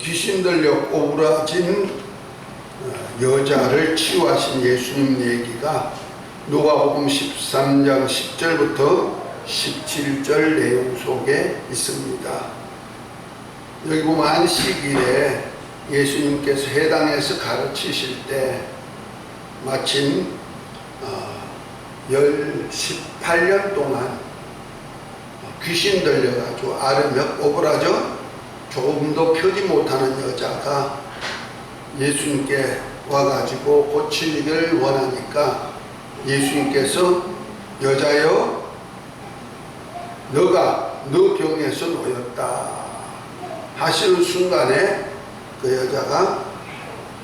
귀신 들려 꼬부라진 여자를 치유하신 예수님 얘기가 누가복음 13장 10절부터 17절 내용 속에 있습니다. 여기 보면 안식일에 예수님께서 회당에서 가르치실 때 마침 18년 동안 귀신 들려가지고 아르며 꼬부라져 조금도 펴지 못하는 여자가 예수님께 와가지고 고치기를 원하니까 예수님께서 여자여 너가 너 병에서 놓였다 하시는 순간에 그 여자가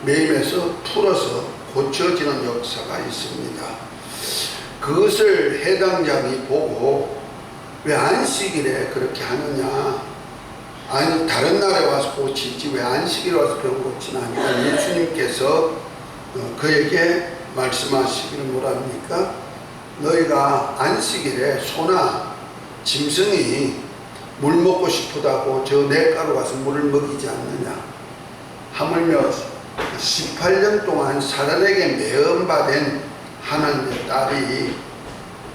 매임에서 풀어서 고쳐지는 역사가 있습니다. 그것을 해당장이 보고 왜 안식일에 그렇게 하느냐, 아니 다른 날에 와서 고치지 왜 안식일에 와서 병 고치나 하니까 예수님께서 그에게 말씀하시기를 뭐랍니까? 너희가 안식일에 소나 짐승이 물 먹고 싶다고 저 냇가로 가서 물을 먹이지 않느냐, 하물며 18년 동안 사단에게 매음받은 하나님의 딸이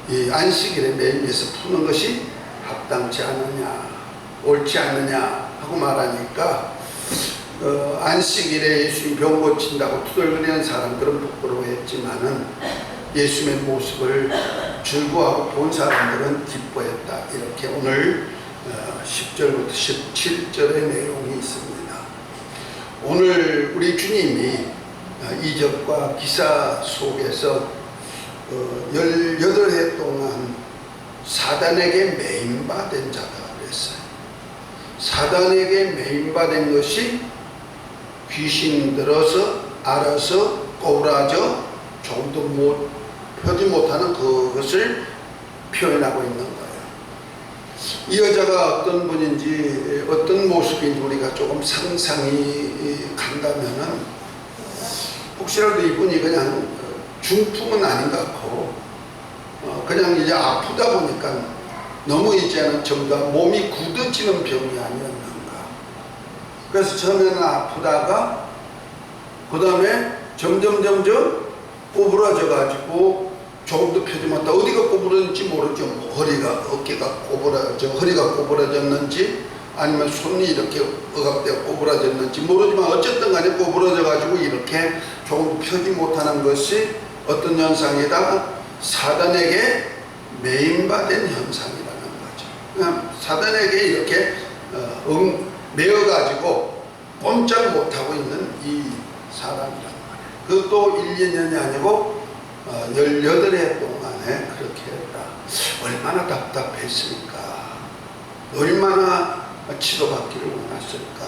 이 안식일에 매임해서 푸는 것이 합당치 않느냐, 옳지 않느냐 하고 말하니까 안식일에 예수님 병 고친다고 투덜거리는 사람들은 부끄러워했지만은 예수님의 모습을 즐거워하고 본 사람들은 기뻐했다. 이렇게 오늘 10절부터 17절의 내용이 있습니다. 오늘 우리 주님이 이적과 기사 속에서 18해 동안 사단에게 매임받은 자다 그랬어요. 사단에게 매임받은 것이 귀신 들어서 알아서 꼬부라져 조금도 펴지 못하는 그것을 표현하고 있는 거예요. 이 여자가 어떤 분인지 어떤 모습인지 우리가 조금 상상이 간다면은 혹시라도 이분이 그냥 중풍은 아닌 것 같고 그냥 이제 아프다 보니까 너무 이제는 전부 다 몸이 굳어지는 병이 아니었는가. 그래서 처음에는 아프다가 그 다음에 점점 꼬부라져 가지고 조금도 펴지 못하다 어디가 꼬부러졌는지 모르죠. 뭐 허리가 어깨가 허리가 꼬부라졌는지 아니면 손이 이렇게 억압되어 꼬부라졌는지 모르지만 어쨌든 간에 꼬부라져 가지고 이렇게 조금 펴지 못하는 것이 어떤 현상이다? 사단에게 매임받은 현상이라는 거죠. 그냥 사단에게 이렇게 매어가지고 꼼짝 못하고 있는 이 사람이란 말이에요. 그것도 1, 2년이 아니고 18해 동안에 그렇게 했다. 얼마나 답답했을까? 얼마나 치료받기를 원했을까?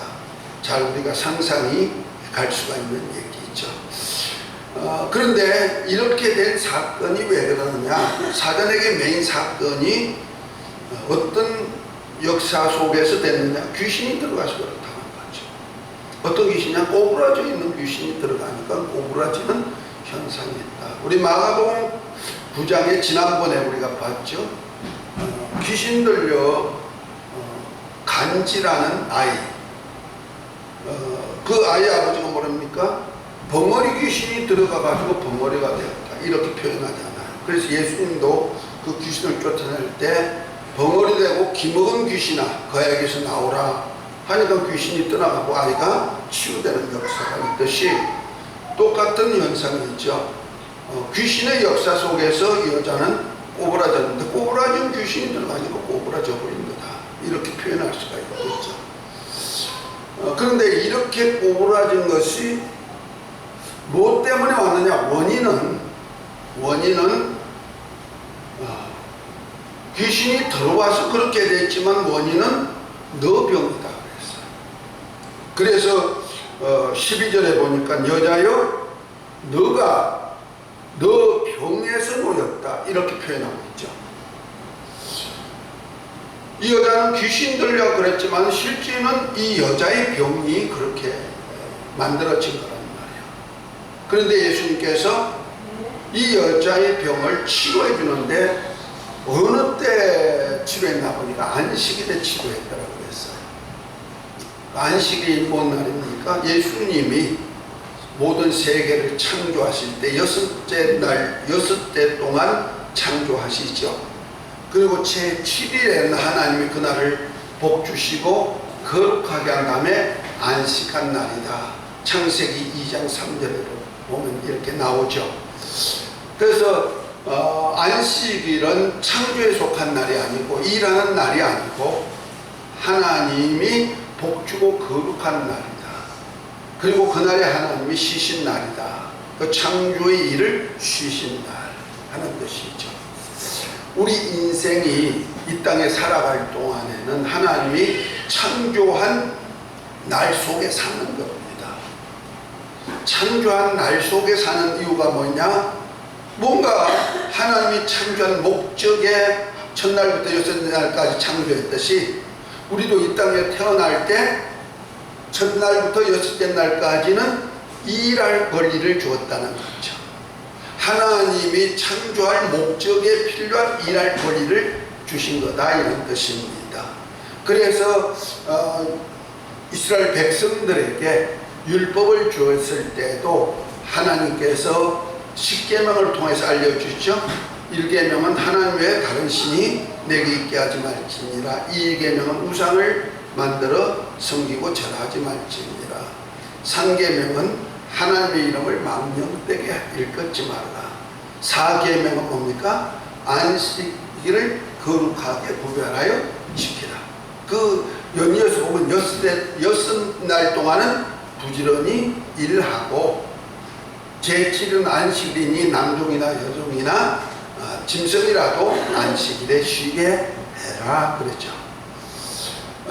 잘 우리가 상상이 갈 수가 있는 얘기죠. 그런데 이렇게 된 사건이 왜 그러느냐? 사단에게 매인 사건이 어떤 역사 속에서 됐느냐? 귀신이 들어가서 그렇다는 거죠. 어떤 귀신이냐? 꼬부라져 있는 귀신이 들어가니까 꼬부라지는 현상이 있다. 우리 마가복음 9장에 지난번에 우리가 봤죠. 귀신 들려 간지라는 아이, 그 아이 아버지가 뭐랍니까? 벙어리 귀신이 들어가가지고 벙어리가 되었다. 이렇게 표현하잖아요. 그래서 예수님도 그 귀신을 쫓아낼 때 벙어리 되고 기먹은 귀신아 거야에게서 나오라 하니까 귀신이 떠나가고 아이가 치유되는 역사가 있듯이 똑같은 현상이 있죠. 귀신의 역사 속에서 이 여자는 꼬부라졌는데 꼬부라진 귀신이 들어가니까 꼬부라져 버린 거다. 이렇게 표현할 수가 있겠죠. 그런데 이렇게 꼬부라진 것이 무엇 때문에 왔느냐? 원인은 귀신이 들어와서 그렇게 됐지만 원인은 너 병이다 그랬어요. 그래서 12절에 보니까 여자여 너가 너 병에서 놓였다 이렇게 표현하고 있죠. 이 여자는 귀신 들려 그랬지만 실제는 이 여자의 병이 그렇게 만들어진 거란 말이에요. 그런데 예수님께서 이 여자의 병을 치료해 주는데 어느 때 치료했나 보니까 안식일에 치료했다고 그랬어요. 안식일이 뭔 날입니까? 예수님이 모든 세계를 창조하실 때 여섯째 동안 창조하시죠. 그리고 제7일에는 하나님이 그날을 복주시고 거룩하게 한 다음에 안식한 날이다. 창세기 2장 3절에 보면 이렇게 나오죠. 그래서 안식일은 창조에 속한 날이 아니고 일하는 날이 아니고 하나님이 복주고 거룩한 날이다. 그리고 그날에 하나님이 쉬신 날이다. 그 창조의 일을 쉬신 날 하는 것이죠. 우리 인생이 이 땅에 살아갈 동안에는 하나님이 창조한 날 속에 사는 겁니다. 창조한 날 속에 사는 이유가 뭐냐? 뭔가 하나님이 창조한 목적에 첫날부터 여섯날까지 창조했듯이 우리도 이 땅에 태어날 때 첫날부터 여섯째 날까지는 일할 권리를 주었다는 거죠. 하나님이 창조할 목적에 필요한 일할 권리를 주신 거다 이런 뜻입니다. 그래서 이스라엘 백성들에게 율법을 주었을 때도 하나님께서 십계명을 통해서 알려주죠. 1계명은 하나님 외에 다른 신이 내게 있게 하지 말지니라. 2계명은 우상을 만들어 섬기고 절하지 말지니라. 3계명은 하나님의 이름을 망령되게 일컫지 말라. 4계명은 뭡니까? 안식일을 거룩하게 구별하여 지키라. 그 연이어서 보면 여섯 날 동안은 부지런히 일하고 제7일은 안식일이니 남종이나 여종이나 짐승이라도 안식일에 쉬게 해라 그랬죠.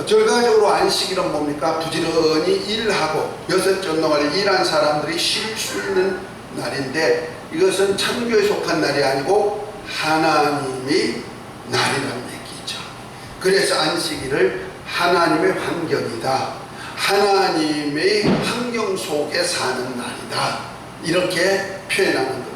결과적으로 안식일은 뭡니까? 부지런히 일하고 여섯째 동안 일한 사람들이 쉴 수 있는 날인데 이것은 창조에 속한 날이 아니고 하나님의 날이라는 얘기죠. 그래서 안식일을 하나님의 환경이다. 하나님의 환경 속에 사는 날이다. 이렇게 표현하는 겁니다.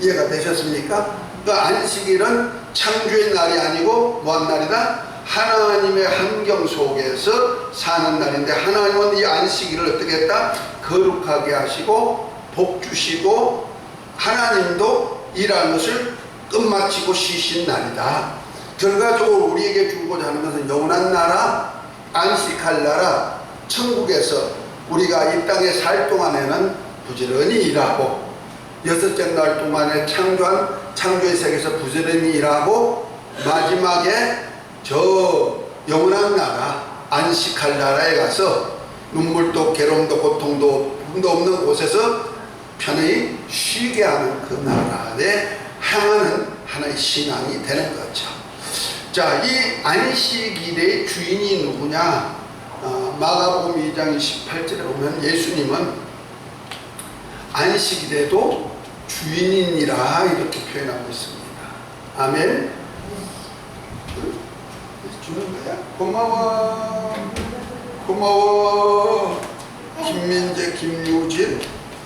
이해가 되셨습니까? 그 안식일은 창조의 날이 아니고 뭐한 날이다? 하나님의 환경 속에서 사는 날인데 하나님은 이 안식일을 어떻게 했다? 거룩하게 하시고 복 주시고 하나님도 일하는 것을 끝마치고 쉬신 날이다. 결과적으로 우리에게 주고자 하는 것은 영원한 나라, 안식할 나라, 천국에서 우리가 이 땅에 살 동안에는 부지런히 일하고 여섯째 날 동안에 창조한 창조의 세계에서 부지런히 일하고 마지막에 저 영원한 나라 안식할 나라에 가서 눈물도 괴로움도 고통도 없는 곳에서 편히 쉬게 하는 그 나라에 향하는 하나의 신앙이 되는 거죠. 자, 이 안식일의 주인이 누구냐? 마가복음 2장 28절에 보면 예수님은 안식일에도 주인이니라 이렇게 표현하고 있습니다. 아멘. 주는 거야? 고마워. 김민재, 김유진,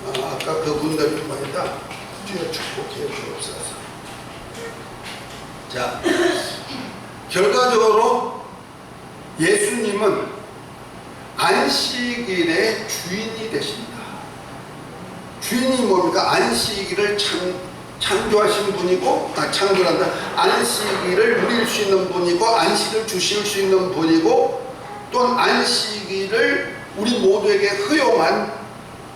아까 그분들 말이다. 주여 축복해 주옵소서. 자, 결과적으로 예수님은 안식일의 주인이 되신다. 주인이 뭡니까? 안식일을 창조하신 분이고, 창조한다. 안식일을 누릴 수 있는 분이고, 안식을 주실 수 있는 분이고, 또한 안식일을 우리 모두에게 허용한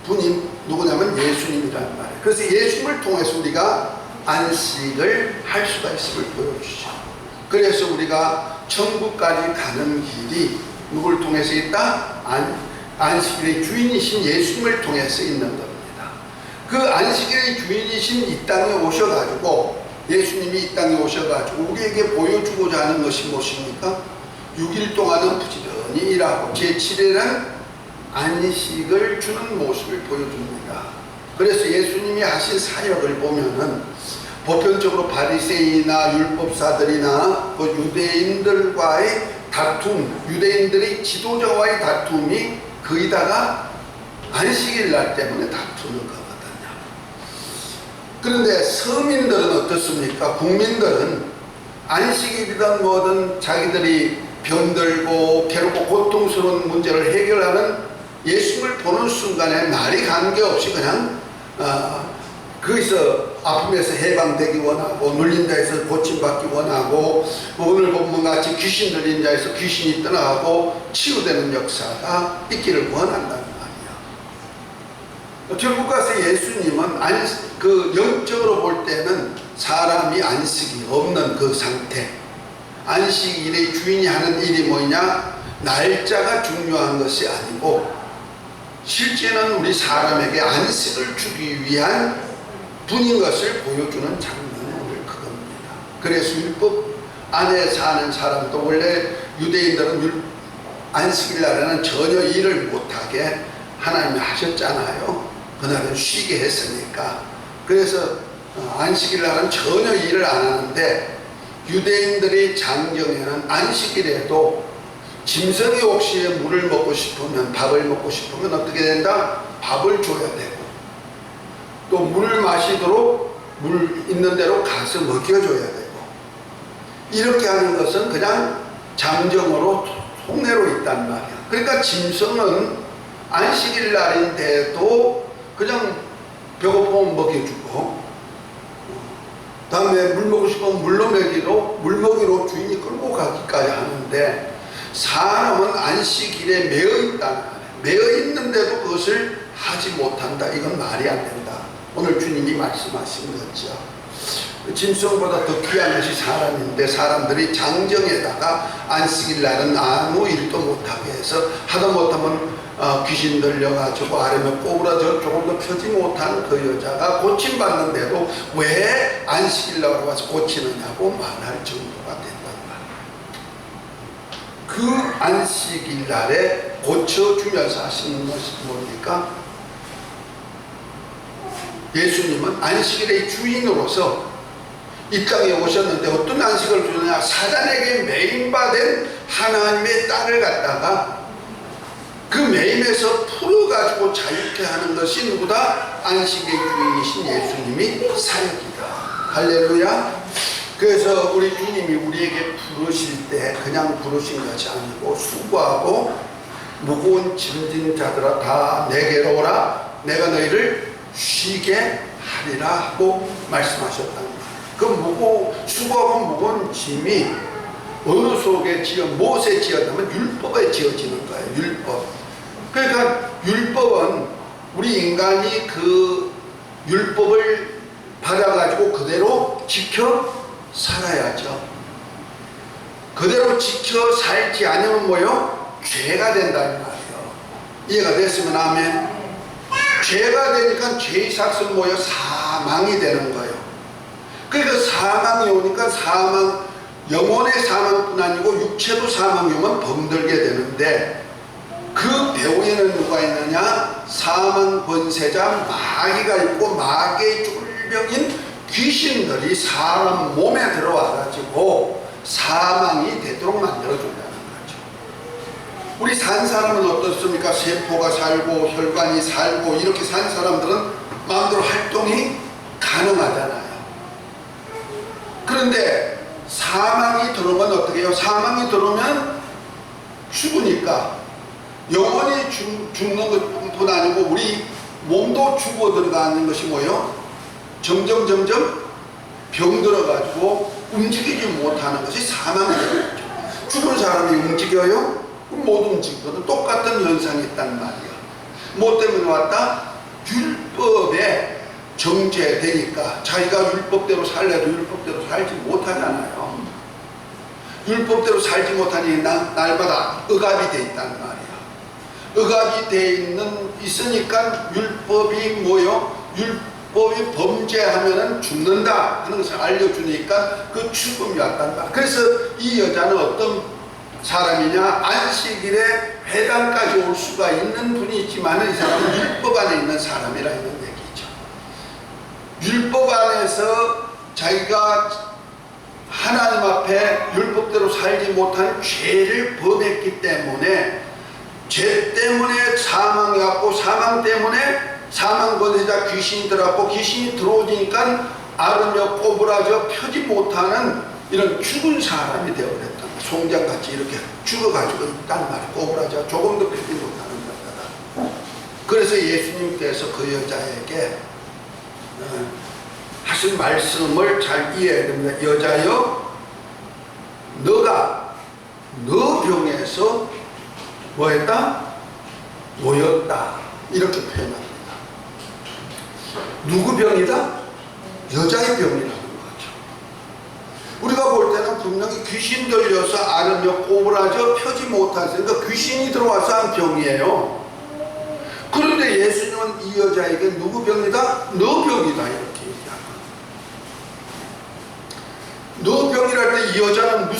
분이 누구냐면 예수님이라는 말이에요. 그래서 예수님을 통해서 우리가 안식을 할 수가 있음을 보여주죠. 그래서 우리가 천국까지 가는 길이 누구를 통해서 있다? 안식일의 주인이신 예수님을 통해서 있는 겁니다. 그 안식일의 주인이신 이 땅에 오셔가지고 예수님이 이 땅에 오셔가지고 우리에게 보여주고자 하는 것이 무엇입니까? 6일 동안은 부지런히 일하고 제7일은 안식을 주는 모습을 보여줍니다. 그래서 예수님이 하신 사역을 보면은 보편적으로 바리새인이나 율법사들이나 그 유대인들과의 다툼, 유대인들의 지도자와의 다툼이 거의다가 안식일 날 때문에 다투는 거거든요. 그런데 서민들은 어떻습니까? 국민들은 안식일이든 뭐든 자기들이 병들고 괴롭고 고통스러운 문제를 해결하는 예수님을 보는 순간에 말이 관계없이 그냥 거기서 아픔에서 해방되기 원하고, 눌린 자에서 고침받기 원하고, 오늘 본문 같이 귀신 들린 자에서 귀신이 떠나가고 치유되는 역사가 있기를 원한다는 말이야. 결국 가서 예수님은 그 영적으로 볼 때는 사람이 안식이 없는 그 상태, 안식일의 주인이 하는 일이 뭐냐, 날짜가 중요한 것이 아니고 실제는 우리 사람에게 안식을 주기 위한 분인 것을 보여주는 장면이 오늘 그겁니다. 그래서 율법 안에 사는 사람도, 원래 유대인들은 안식일 날에는 전혀 일을 못하게 하나님이 하셨잖아요. 그날은 쉬게 했으니까. 그래서 안식일 날은 전혀 일을 안 하는데, 유대인들의 장정에는 안식일에도 짐승이 혹시 물을 먹고 싶으면, 밥을 먹고 싶으면 어떻게 된다? 밥을 줘야 되고, 또 물을 마시도록 물 있는 대로 가서 먹여줘야 되고, 이렇게 하는 것은 그냥 장정으로 속내로 있단 말이야. 그러니까 짐승은 안식일 날인데도 그냥 배고프면 먹여주고, 다음에 물 먹고 싶으면 물먹이로 주인이 끌고 가기까지 하는데, 사람은 안식일에 매여 있다는 말이야. 매여 있는데도 그것을 하지 못한다. 이건 말이 안 된다. 오늘 주님이 말씀하신 거죠. 짐승보다 더 귀한 것이 사람인데, 사람들이 장정에다가 안식일 날은 아무 일도 못하게 해서, 하다 못하면 귀신 들려가지고 아래면 꼬부라져 조금 더 펴지 못한 그 여자가 고침받는데도 왜 안식일 날 와서 고치느냐고 말할 정도가 된단 말이에요. 그 안식일 날에 고쳐주면서 하시는 것이 뭡니까? 예수님은 안식일의 주인으로서 이 땅에 오셨는데 어떤 안식을 주느냐? 사단에게 매임받은 하나님의 딸을 갖다가 그 매임에서 풀어가지고 자유케 하는 것이 누구다? 안식의 주인이신 예수님이 사역이다. 할렐루야. 그래서 우리 주님이 우리에게 부르실 때 그냥 부르신 것이 아니고, 수고하고 무거운 짐진 자들아 다 내게로 오라, 내가 너희를 쉬게 하리라 하고 말씀하셨다는 거예요. 그 수고하고 무거운 짐이 어느 속에 무엇에 지었다면 율법에 지어지는 거예요. 율법. 그러니까 율법은 우리 인간이 그 율법을 받아가지고 그대로 지켜 살아야죠. 그대로 지켜 살지 않으면 뭐요? 죄가 된다는 말이에요. 이해가 됐으면 아멘. 죄가 되니까 죄의 삭은 뭐요? 사망이 되는 거예요. 그러니까 사망이 오니까 영혼의 사망뿐 아니고 육체도 사망이 오면 병들게 되는데, 그 배후에는 누가 있느냐? 사망 권세자 마귀가 있고, 마귀의 쫄병인 귀신들이 사람 몸에 들어와가지고 사망이 되도록 만들어준다는 거죠. 우리 산 사람은 어떻습니까? 세포가 살고 혈관이 살고 이렇게 산 사람들은 마음대로 활동이 가능하잖아요. 그런데 사망이 들어오면 어떻게 해요? 사망이 들어오면 죽으니까 영원히 죽는 것뿐 아니고 우리 몸도 죽어 들어가는 것이 뭐예요? 점점 병들어가지고 움직이지 못하는 것이 사망이 되는 거죠. 죽은 사람이 움직여요? 못 움직이거든. 똑같은 현상이 있단 말이야. 뭐 때문에 왔다? 율법에 정죄되니까 자기가 율법대로 살려도 율법대로 살지 못하잖아요. 율법대로 살지 못하니 날마다 억압이 돼 있단 말이야. 억압이 돼 있으니까 율법이 뭐요? 율법이 범죄하면은 죽는다 하는 것을 알려주니까 그 죽음이 왔단 말이야. 그래서 이 여자는 어떤 사람이냐? 안식일에 회당까지 올 수가 있는 분이 있지만 이 사람은 율법 안에 있는 사람이라 이런 얘기죠. 율법 안에서 자기가 하나님 앞에 율법대로 살지 못한 죄를 범했기 때문에, 죄 때문에 사망이 왔고, 사망 때문에 사망 권세자 귀신이 들어왔고, 귀신이 들어오니까 앓으며 꼬부라져 펴지 못하는 이런 죽은 사람이 되어버렸다. 송장같이 이렇게 죽어가지고 있단 말이에요. 꼬부라져 조금도 펴지 못하는 여자다. 그래서 예수님께서 그 여자에게 하신 말씀을 잘 이해해야 됩니다. 여자여, 너가 너 병에서 뭐했다? 놓였다. 이렇게 표현합니다. 누구 병이다? 여자의 병이라는 거죠. 우리가 볼 때는 분명히 귀신 들려서 앓으며 꼬부라져 펴지 못하니까 귀신이 들어와서 한 병이에요. 그런데 예수님은 이 여자에게 누구 병이다? 너 병이다. 이렇게 얘기하는 거예요. 너 병이랄 때 이 여자는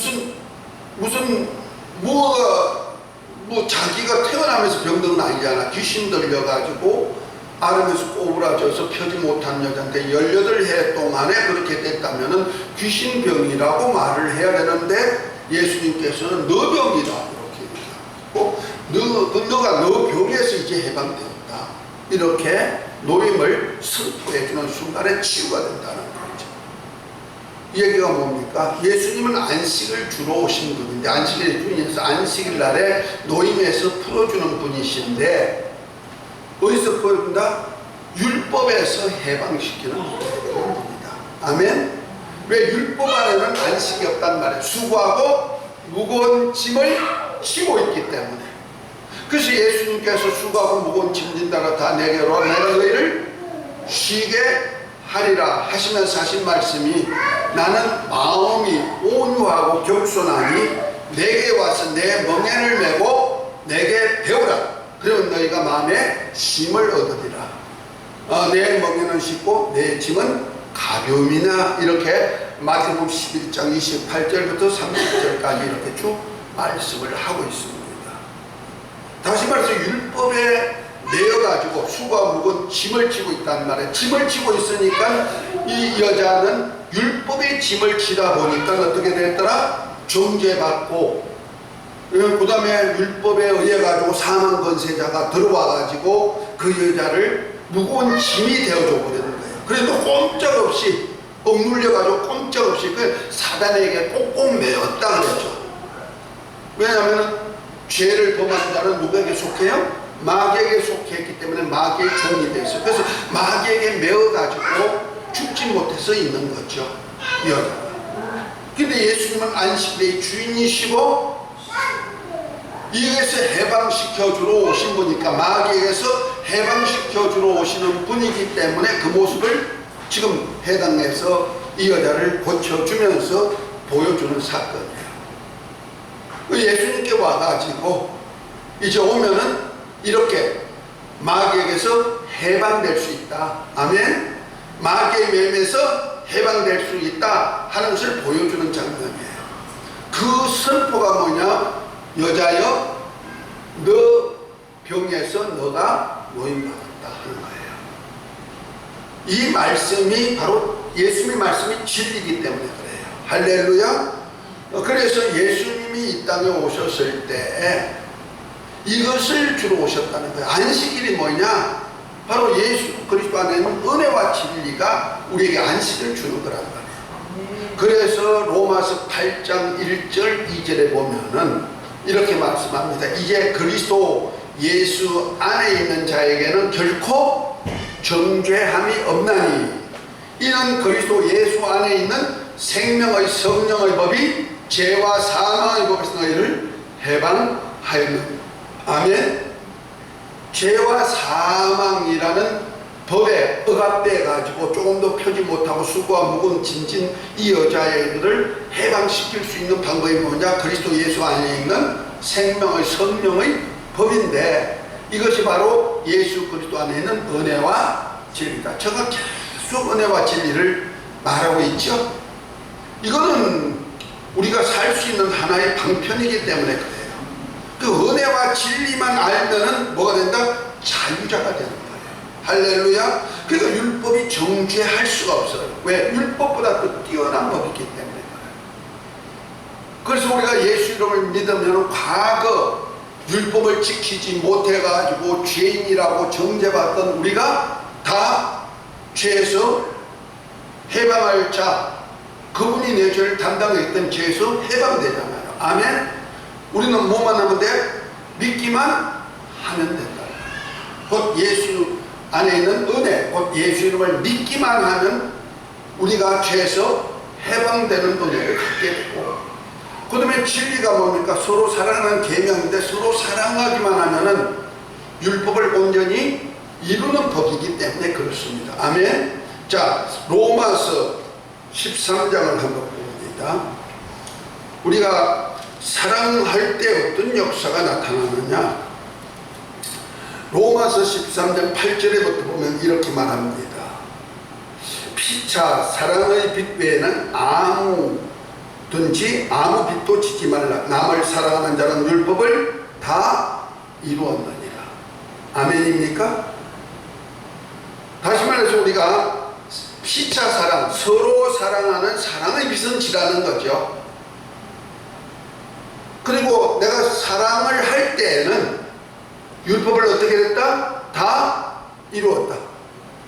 뭐 자기가 태어나면서 병든 건 아니잖아. 귀신 들려가지고 앓으면서 꼬부라져서 펴지 못한 여자인데 18해 동안에 그렇게 됐다면은 귀신병이라고 말을 해야 되는데 예수님께서는 너 병이다 이렇게 얘기하고 너가 너 병에서 이제 해방되었다 이렇게 노임을 선포해주는 순간에 치유가 된다는 거죠. 이 얘기가 뭡니까? 예수님은 안식을 주러 오신 분인데 안식일의 주인에서 안식일 날에 노임에서 풀어주는 분이신데 어디서 풀어준다? 율법에서 해방시키는 분입니다. 아멘? 왜? 율법 안에는 안식이 없단 말이에요. 수고하고 무거운 짐을 지고 있기 때문에. 그래서 예수님께서 수고하고 무거운 짐 진다가 다 내게로 와 내가 너희를 쉬게 하리라 하시면서 하신 말씀이 나는 마음이 온유하고 겸손하니 내게 와서 내 멍에를 메고 내게 배우라. 그러면 너희가 마음에 쉼을 얻으리라. 내 멍에는 쉽고 내 짐은 가벼움이나 이렇게 마태복음 11장 28절부터 30절까지 이렇게 쭉 말씀을 하고 있습니다. 다시 말해서 율법에 내어가지고 수고와 무거운 짐을 지고 있단 말이에요. 짐을 지고 있으니까 이 여자는 율법의 짐을 지다 보니까 어떻게 됐더라? 정죄받고 그 다음에 율법에 의해 가지고 사망 권세자가 들어와 가지고 그 여자를 무거운 짐이 되어줘 버리는 거예요. 그래도 꼼짝없이 억눌려 가지고 꼼짝없이 그 사단에게 꼭꼭 매었다 그러죠. 왜냐하면 죄를 범한 자는 누구에게 속해요? 마귀에게 속했기 때문에 마귀의 종이 되어 있어요. 그래서 마귀에게 매어가지고 죽지 못해서 있는 거죠. 이 여자가. 근데 예수님은 안식일의 주인이시고 이에서 해방시켜 주러 오신 분이니까 마귀에게서 해방시켜 주러 오시는 분이기 때문에 그 모습을 지금 해당해서 이 여자를 고쳐주면서 보여주는 사건이에요. 예수님께 와가지고 이제 오면은 이렇게 마귀에게서 해방될 수 있다. 아멘. 마귀의 매임에서 해방될 수 있다 하는 것을 보여주는 장면이에요. 그 선포가 뭐냐? 여자여, 너 병에서 너가 노임받았다 하는 거예요. 이 말씀이 바로 예수님의 말씀이 진리이기 때문에 그래요. 할렐루야. 그래서 예수님이 이 땅에 오셨을 때 이것을 주러 오셨다는 거예요. 안식일이 뭐냐? 바로 예수 그리스도 안에 있는 은혜와 진리가 우리에게 안식을 주는 거란 말이에요. 그래서 로마서 8장 1절 2절에 보면은 이렇게 말씀합니다. 이제 그리스도 예수 안에 있는 자에게는 결코 정죄함이 없나니 이는 그리스도 예수 안에 있는 생명의 성령의 법이 죄와 사망의 법에서 너희를 해방하였느니라. 아멘. 죄와 사망이라는 법에 억압돼 가지고 조금 더 펴지 못하고 수고와 무거운 짐진 이 여자애들을 해방시킬 수 있는 방법이 뭐냐? 그리스도 예수 안에 있는 생명의 성령의 법인데 이것이 바로 예수 그리스도 안에 있는 은혜와 진리다. 제가 계속 은혜와 진리를 말하고 있죠. 이거는 우리가 살 수 있는 하나의 방편이기 때문에 그래요. 그 은혜와 진리만 알면은 뭐가 된다? 자유자가 되는 거예요. 할렐루야. 그러니까 율법이 정죄할 수가 없어요. 왜? 율법보다 더 뛰어난 법이기 때문에 그래요. 그래서 우리가 예수 이름을 믿으면 과거 율법을 지키지 못해가지고 죄인이라고 정죄받던 우리가 다 죄에서 해방할 자, 그분이 내 죄를 담당했던 죄에서 해방되잖아요. 아멘. 우리는 뭐만 하면 돼? 믿기만 하면 된다. 곧 예수 안에 있는 은혜, 곧 예수 이름을 믿기만 하면 우리가 죄에서 해방되는 은혜를 갖게 되고, 그 다음에 진리가 뭡니까? 서로 사랑하는 계명인데 서로 사랑하기만 하면은 율법을 온전히 이루는 법이기 때문에 그렇습니다. 아멘. 자, 로마서 13장을 한번 봅니다. 우리가 사랑할 때 어떤 역사가 나타나느냐? 로마서 13장 8절에부터 보면 이렇게 말합니다. 피차 사랑의 빛 외에는 아무든지 아무 빛도 지지 말라. 남을 사랑하는 자는 율법을 다 이루었느니라. 아멘입니까? 다시 말해서 우리가 피차 사랑, 서로 사랑하는 사랑의 빛은 지라는 거죠. 그리고 내가 사랑을 할 때에는 율법을 어떻게 됐다? 다 이루었다.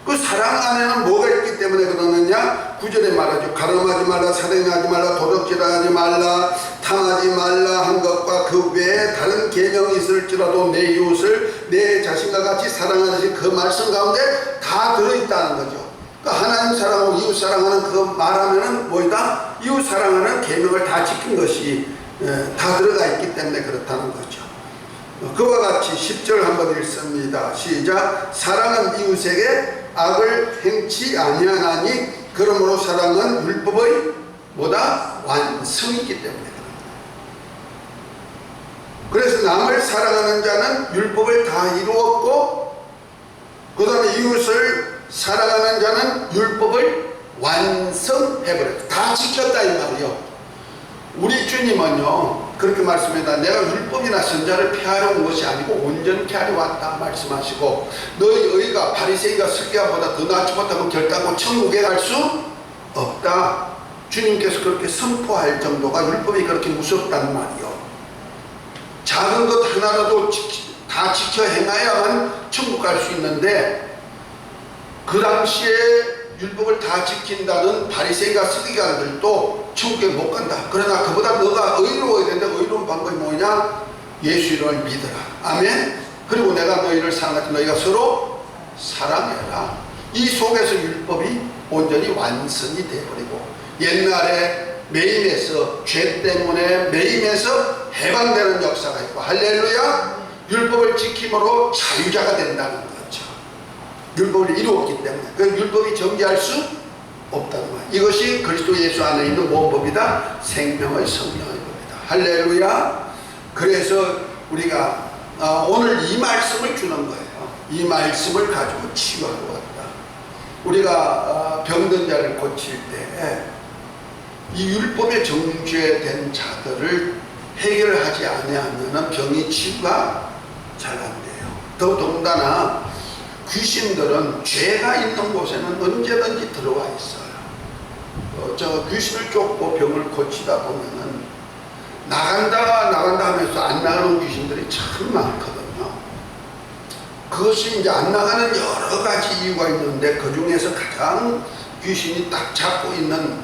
그 사랑 안에는 뭐가 있기 때문에 그러느냐? 9절에 말하죠. 가늠하지 말라, 살인하지 말라, 도적질하지 말라, 탐하지 말라 한 것과 그 외에 다른 계명이 있을지라도 내 이웃을 내 자신과 같이 사랑하듯이 그 말씀 가운데 다 들어있다는 거죠. 그러니까 하나님 사랑하고 이웃 사랑하는 그 말하면은 뭐이다? 이웃 사랑하는 계명을 다 지킨 것이 다 들어가 있기 때문에 그렇다는 거죠. 그와 같이 10절 한번 읽습니다. 시작. 사랑은 이웃에게 악을 행치 아니하나니 그러므로 사랑은 율법의 뭐다? 완성이기 때문에 그래서 남을 사랑하는 자는 율법을 다 이루었고, 그 다음에 이웃을 사랑하는 자는 율법을 완성해버렸다. 다 지켰다 이 말이요. 우리 주님은요 그렇게 말씀합니다. 내가 율법이나 선자를 폐하려는 것이 아니고 온전케 하려 왔다 말씀하시고, 너희 의가 바리새인과 서기관보다 더 낫지 못하고 결단코 천국에 갈 수 없다. 주님께서 그렇게 선포할 정도가 율법이 그렇게 무섭단 말이요. 작은 것 하나라도 다 지켜 행하야만 천국 갈 수 있는데, 그 당시에 율법을 다 지킨다는 바리새인과 서기관들도 천국에 못 간다. 그러나 그보다 너가 의로워야 된다. 의로운 방법이 뭐냐? 예수 이름을 믿어라. 아멘. 그리고 내가 너희를 사랑하지 너희가 서로 사랑해라. 이 속에서 율법이 온전히 완성이 되어버리고, 옛날에 매임에서 죄 때문에 매임에서 해방되는 역사가 있고, 할렐루야, 율법을 지킴으로 자유자가 된다는 거죠. 율법을 이루었기 때문에. 그 율법이 정죄할 수 없다는 거예요. 이것이 그리스도 예수 안에 있는 뭔 법이다? 생명의 성령의 법이다. 할렐루야. 그래서 우리가 오늘 이 말씀을 주는 거예요. 이 말씀을 가지고 치유하러 왔다. 우리가 병든 자를 고칠 때 이 율법에 정죄된 자들을 해결하지 아니하면 병이 치유가 잘 안 돼요. 더군다나 귀신들은 죄가 있는 곳에는 언제든지 들어와 있어요. 저 귀신을 쫓고 병을 고치다 보면은 나간다 하면서 안 나가는 귀신들이 참 많거든요. 그것이 이제 안 나가는 여러 가지 이유가 있는데, 그 중에서 가장 귀신이 딱 잡고 있는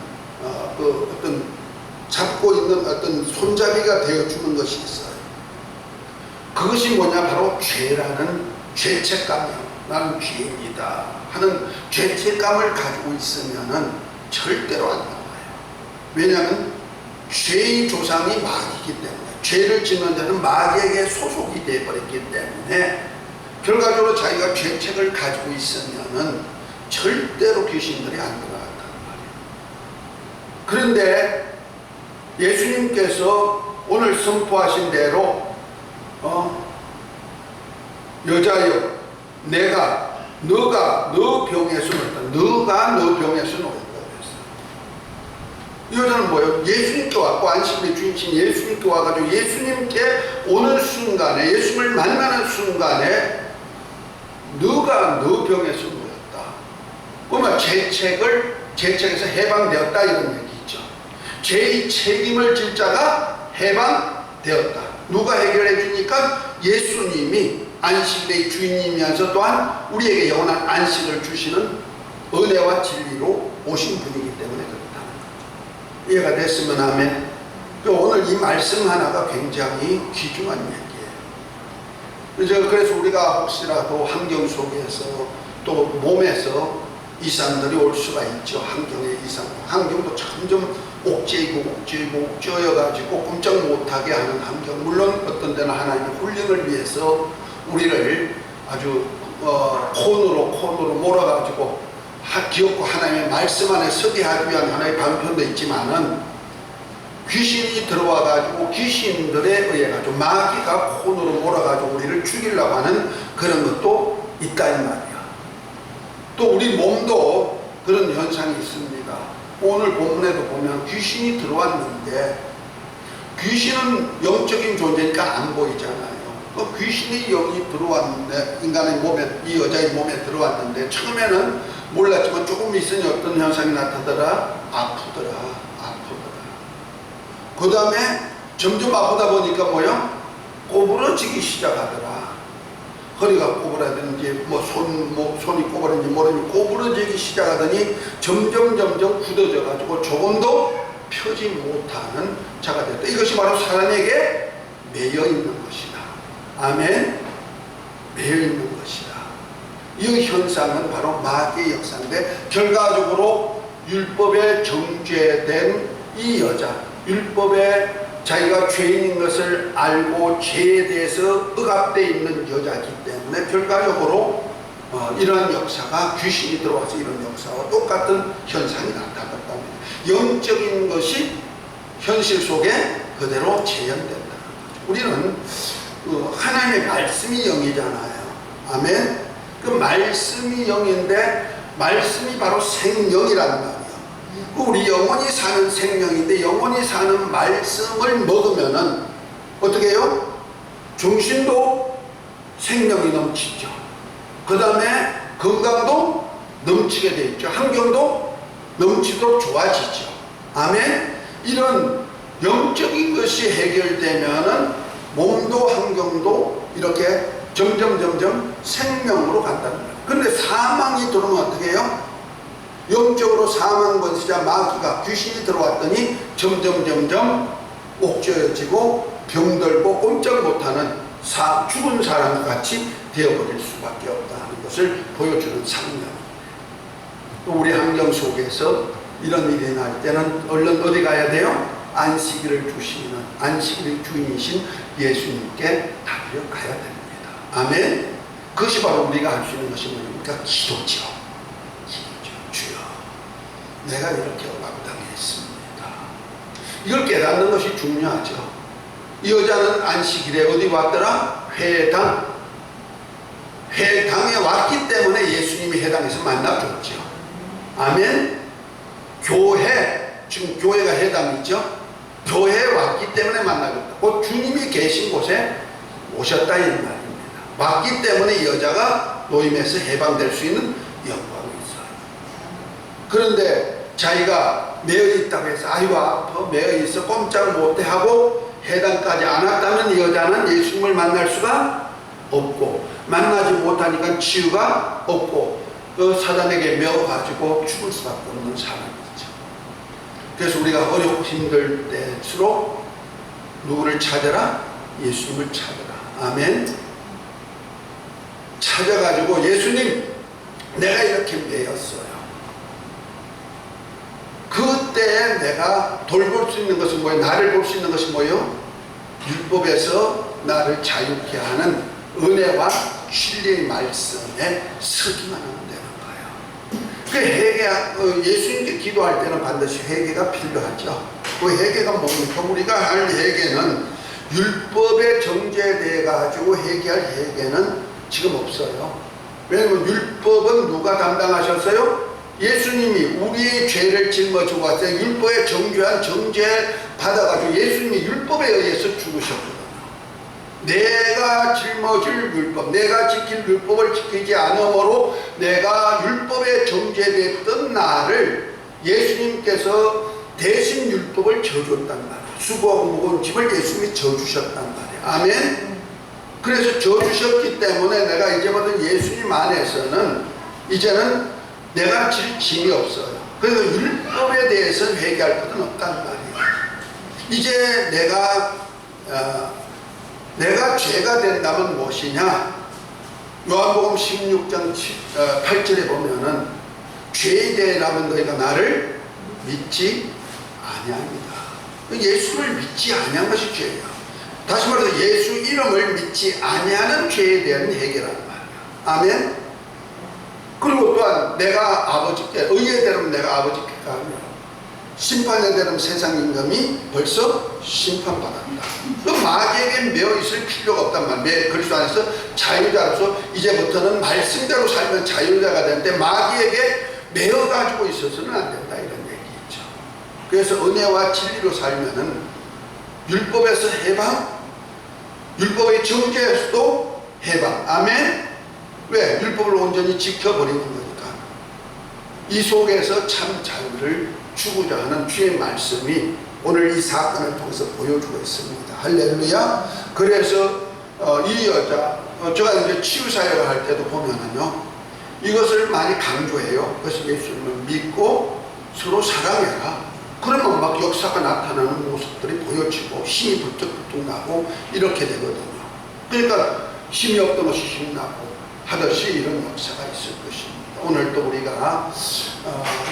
어떤 손잡이가 되어주는 것이 있어요. 그것이 뭐냐? 바로 죄라는 죄책감이에요. 나는 죄인이다 하는 죄책감을 가지고 있으면은 절대로 안 나와요. 왜냐하면 죄의 조상이 마귀이기 때문에, 죄를 짓는 자는 마귀에게 소속이 되어버렸기 때문에 결과적으로 자기가 죄책을 가지고 있으면은 절대로 귀신들이 안 들어간단 말이에요. 그런데 예수님께서 오늘 선포하신 대로 여자여 너가 너 병에서 놓았다. 너가 너 병에서 놓았다고 했어요. 이 여자는 뭐예요? 예수님께 왔고, 안식일의 주인이신 예수님께 와가지고 예수님께 오는 순간에, 예수님을 만나는 순간에 너가 너 병에서 놓였다. 그러면 죄책에서 해방되었다 이런 얘기죠. 죄의 책임을 질 자가 해방되었다. 누가 해결해 주니까? 예수님이 안식일의 주인이면서 또한 우리에게 영원한 안식을 주시는 은혜와 진리로 오신 분이기 때문에 그렇다는 거죠. 이해가 됐으면 아멘. 오늘 이 말씀 하나가 굉장히 귀중한 얘기예요. 그래서 우리가 혹시라도 환경 속에서 또 몸에서 이산들이 올 수가 있죠. 환경의 이산. 환경도 점점 옥죄어가지고 꼼짝 못하게 하는 환경. 물론 어떤 때는 하나님의 훈련을 위해서 우리를 아주 콘으로 몰아가지고 기업고 하나님의 말씀 안에 서게 하기 위한 하나의 방편도 있지만은 귀신이 들어와가지고 귀신들에 의해가지고 마귀가 콘으로 몰아가지고 우리를 죽이려고 하는 그런 것도 있다 이 말이야. 또 우리 몸도 그런 현상이 있습니다. 오늘 본문에도 보면 귀신이 들어왔는데 귀신은 영적인 존재니까 안 보이잖아요. 귀신이 여기 들어왔는데 인간의 몸에, 이 여자의 몸에 들어왔는데 처음에는 몰랐지만 조금 있으니 어떤 현상이 나타나더라? 아프더라. 그 다음에 점점 아프다 보니까 뭐야? 꼬부러지기 시작하더라. 허리가 꼬부라든지 손이 꼬부라든지 모르니 꼬부러지기 시작하더니 점점 굳어져 가지고 조금도 펴지 못하는 자가 됐다. 이것이 바로 사람에게 매여 있는 것이다. 아멘. 매여 있는 것이다. 이 현상은 바로 마귀의 역사인데 결과적으로 율법에 정죄된 이 여자, 율법에 자기가 죄인인 것을 알고 죄에 대해서 억압되어 있는 여자이기 때문에 결과적으로 이러한 역사가 귀신이 들어와서 이런 역사와 똑같은 현상이 나타났다. 영적인 것이 현실 속에 그대로 재현된다는 거죠. 우리는 하나님의 말씀이 영이잖아요. 아멘. 그 말씀이 영인데 말씀이 바로 생명이라는 말이에요. 우리 영원히 사는 생명인데 영원히 사는 말씀을 먹으면은 어떻게 해요? 정신도 생명이 넘치죠. 그 다음에 건강도 넘치게 돼 있죠. 환경도 넘치도록 좋아지죠. 아멘. 이런 영적인 것이 해결되면은 몸도 환경도 이렇게 점점 생명으로 간다는 거예요. 그런데 사망이 들어오면 어떻게 해요? 영적으로 사망 권세자 마귀가 귀신이 들어왔더니 점점 옥죄어지고 병들고 꼼짝 못하는 죽은 사람 같이 되어버릴 수밖에 없다는 것을 보여주는 상명입니다. 또 우리 환경 속에서 이런 일이 날 때는 얼른 어디 가야 돼요? 안식일을 주시는 안식일의 주인이신 예수님께 달려가야 됩니다. 아멘. 그것이 바로 우리가 할 수 있는 것이 뭡니까? 기도죠. 주여, 내가 이렇게 억압당했습니다. 이걸 깨닫는 것이 중요하죠. 이 여자는 안식일에 어디 왔더라? 회당에 왔기 때문에 예수님이 회당에서 만나줬죠. 아멘. 교회, 지금 교회가 회당이죠. 교회에 왔기 때문에 만나줬다. 곧 주님이 계신 곳에 오셨다 이 말입니다. 왔기 때문에 이 여자가 노임에서 해방될 수 있는 영광이 있어요. 그런데 자기가 매여있다고 해서 아이고 아파 매여있어 꼼짝을 못해 하고 해당까지 안 왔다면 이 여자는 예수님을 만날 수가 없고 만나지 못하니까 치유가 없고 그 사단에게 매어가지고 죽을 수밖에 없는 사람이죠. 그래서 우리가 어렵고 힘들 때일수록 누구를 찾아라? 예수님을 찾아라. 아멘. 찾아가지고 예수님 내가 이렇게 매였어요. 그때 내가 돌볼 수 있는 것은 뭐예요? 나를 볼 수 있는 것이 뭐예요? 율법에서 나를 자유케 하는 은혜와 진리의 말씀에 서기만 하면 되는 거예요. 예수님께 기도할 때는 반드시 회개가 필요하죠. 그 회개가 뭡니까? 우리가 할 회개는 율법에 정죄되어 가지고 회개할 회개는 지금 없어요. 왜냐하면 율법은 누가 담당하셨어요? 예수님이 우리의 죄를 짊어지고 왔어요. 율법에 정죄한 정죄 받아가지고 예수님이 율법에 의해서 죽으셨거든요. 내가 짊어질 율법, 내가 지킬 율법을 지키지 않으므로 내가 율법에 정죄됐던 나를 예수님께서 대신 율법을 져줬단 말이에요. 수고하고 무거운 짐을 예수님이 져주셨단 말이에요. 아멘. 그래서 져주셨기 때문에 내가 이제부터 예수님 안에서는 이제는 내가 질 짐이 없어요. 그래서 율법에 대해서 회개할 것은 없단 말이에요. 이제 내가 죄가 된다면 무엇이냐? 요한복음 16장 8절에 보면은 죄에 대하면 너희가 나를 믿지 아니합니다. 예수를 믿지 아니한 것이 죄예요. 다시 말해서 예수 이름을 믿지 아니하는 죄에 대한 해결하는 말이에요. 아멘. 그리고 또한 내가 아버지께 의에 대하면 내가 아버지께 가며 심판에 대하면 세상 임금이 벌써 심판받았다. 그 마귀에게 매어 있을 필요가 없단 말이에요. 그리스도 안에서 자유자로서 이제부터는 말씀대로 살면 자유자가 되는데 마귀에게 매어 가지고 있어서는 안 된다, 이런 얘기죠. 그래서 은혜와 진리로 살면은 율법에서 해방, 율법의 정죄에서도 해방. 아멘. 왜? 율법을 온전히 지켜버리는 거니까. 이 속에서 참 자유를 주고자 하는 주의 말씀이 오늘 이 사건을 통해서 보여주고 있습니다. 할렐루야. 그래서 이 여자, 제가 이제 치유사역을 할 때도 보면은요, 이것을 많이 강조해요. 그래서 예수님을 믿고 서로 사랑해라. 그러면 막 역사가 나타나는 모습들이 보여지고 힘이 불뚝불뚝 나고 이렇게 되거든요. 그러니까 힘이 없던 것이 힘나고 하듯이 이런 역사가 있을 것입니다. 오늘 또 우리가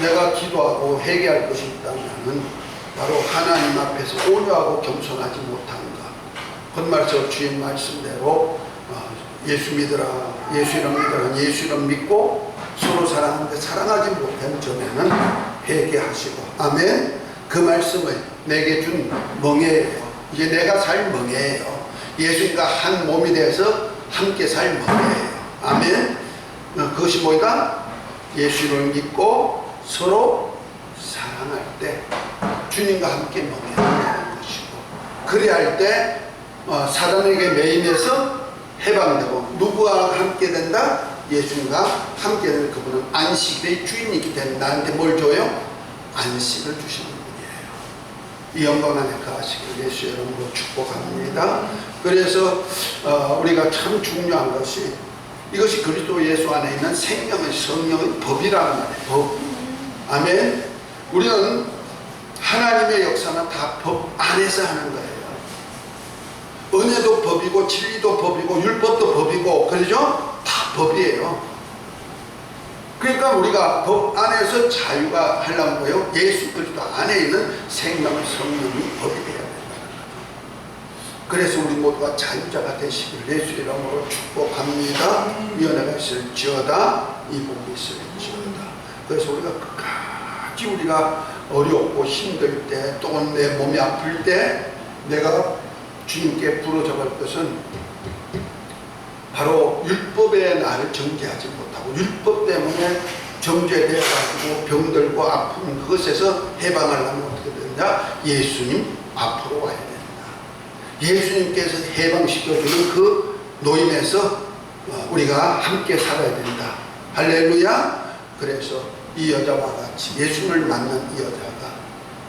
내가 기도하고 회개할 것이 있다면 바로 하나님 앞에서 온유하고 겸손하지 못한 것. 곧말해서 주인 말씀대로 예수 믿으라, 예수 이름 믿으라, 예수 이름 믿고 서로 사랑하는데 사랑하지 못한 점에는 회개하시고. 아멘. 그 말씀을 내게 준 멍에예요. 이제 내가 살 멍에예요. 예수님과 한 몸이 돼서 함께 살 멍에예요. 아멘. 그것이 뭐다? 예수를 믿고 서로 사랑할 때 주님과 함께 멍해하는 것이고, 그래야 할 때 사단에게 매임해서 해방되고, 누구와 함께 된다? 예수님과 함께 되는 그분은 안식의 주인이기 때문에 나한테 뭘 줘요? 안식을 주시는 분이에요. 이 영광 안에 거하시길 예수 이름으로 축복합니다. 그래서 우리가 참 중요한 것이 이것이 그리스도 예수 안에 있는 생명의 성령의 법이라는 말이에요. 법. 아멘. 우리는 하나님의 역사는 다 법 안에서 하는 거예요. 은혜도 법이고 진리도 법이고 율법도 법이고, 그러죠? 다 법이에요. 그러니까 우리가 법 안에서 자유가 하려면 뭐예요? 예수 그리스도 안에 있는 생명의 성령이 법이 되어야 된다. 그래서 우리 모두가 자유자가 되시길 예수 이름으로 축복합니다. 이 은혜가 있을지어다, 이 복이 있을지어다. 그래서 우리가 끝까지 우리가 어렵고 힘들 때, 또는 내 몸이 아플 때 내가 주님께 부르짖을 것은 바로 율법에 나를 정죄하지 못하고, 율법 때문에 정죄되어가지고 병들고 아픈 그것에서 해방하려면 어떻게 되느냐? 예수님 앞으로 와야 된다. 예수님께서 해방시켜주는 그 노임에서 우리가 함께 살아야 된다. 할렐루야. 그래서 이 여자와 같이 예수님을 만난 이 여자가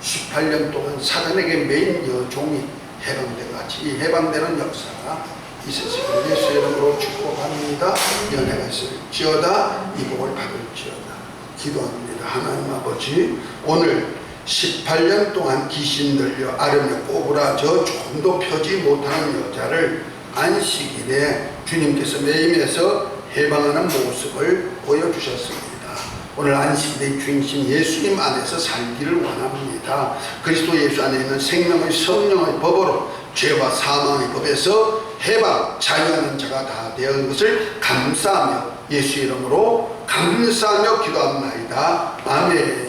18년 동안 사단에게 매인 여종이 해방된 같이 이 해방되는 역사가 있으시길 예수 이름으로 축복합니다. 연애가 있을지어다, 이 복을 받을지어다. 기도합니다. 하나님 아버지, 오늘 18년 동안 귀신 들려 아름에 꼬부라져 조금도 펴지 못하는 여자를 안식일에 주님께서 매임해서 해방하는 모습을 보여주셨습니다. 오늘 안식일의 주인신 예수님 안에서 살기를 원합니다. 그리스도 예수 안에 있는 생명의 성령의 법으로 죄와 사망의 법에서 해방, 자유하는 자가 다 되는 것을 감사하며 예수 이름으로 감사하며 기도합니다. 아멘.